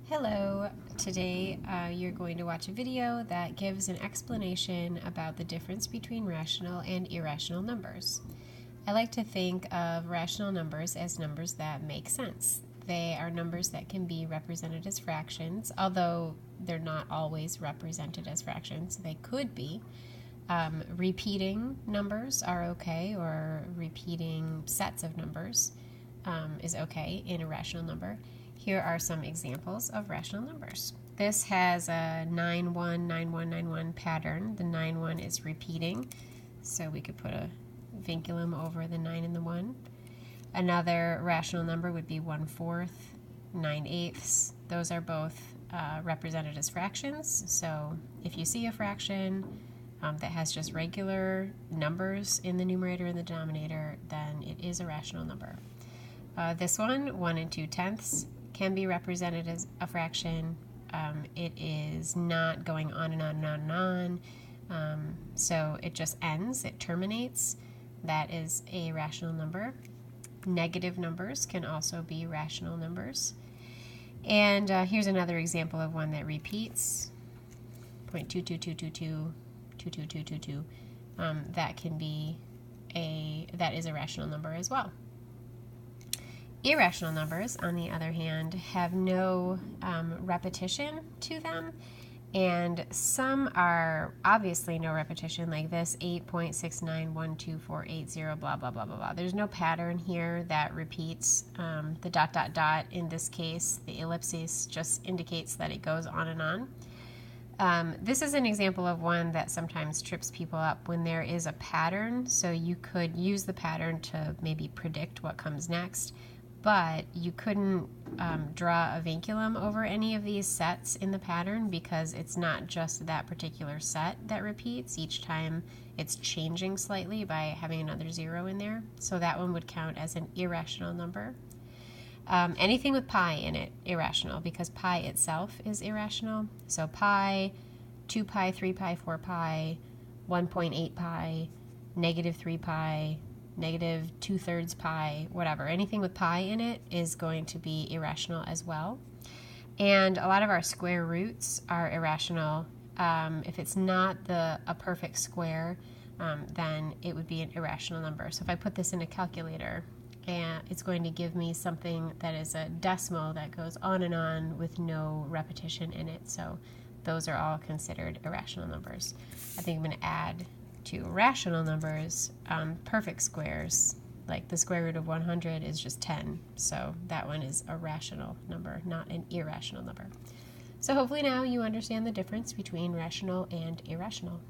Hello, today you're going to watch a video that gives an explanation about the difference between rational and irrational numbers. I like to think of rational numbers as numbers that make sense. They are numbers that can be represented as fractions, although they're not always represented as fractions. They could be. Repeating numbers are okay, or repeating sets of numbers is okay in a rational number. Here are some examples of rational numbers. This has a 9, 1, 9, 1, 9, 1 pattern. The 9, 1 is repeating, so we could put a vinculum over the 9 and the 1. Another rational number would be 1/4, 9/8. Those are both represented as fractions, so if you see a fraction that has just regular numbers in the numerator and the denominator, then it is a rational number. This one, 1 2/10, can be represented as a fraction. It is not going on and on and on and on, so it just ends, it terminates. That is a rational number. Negative numbers can also be rational numbers. And here's another example of one that repeats, 0.22222, 22222. That is a rational number as well. Irrational numbers, on the other hand, have no repetition to them, and some are obviously no repetition, like this 8.6912480, blah, blah, blah, blah, blah. There's no pattern here that repeats. The dot, dot, dot, in this case, the ellipsis, just indicates that it goes on and on. This is an example of one that sometimes trips people up when there is a pattern, so you could use the pattern to maybe predict what comes next, but you couldn't draw a vinculum over any of these sets in the pattern because it's not just that particular set that repeats. Each time it's changing slightly by having another 0 in there, so that one would count as an irrational number. Anything with pi in it, irrational, because pi itself is irrational. So pi, 2 pi, 3 pi, 4 pi, 1.8 pi, negative 3 pi, negative 2/3 pi, whatever. Anything with pi in it is going to be irrational as well. And a lot of our square roots are irrational. If it's not a perfect square, then it would be an irrational number. So if I put this in a calculator, and it's going to give me something that is a decimal that goes on and on with no repetition in it. So those are all considered irrational numbers. I think I'm going to add to rational numbers perfect squares. Like the square root of 100 is just 10. So that one is a rational number, not an irrational number. So hopefully now you understand the difference between rational and irrational.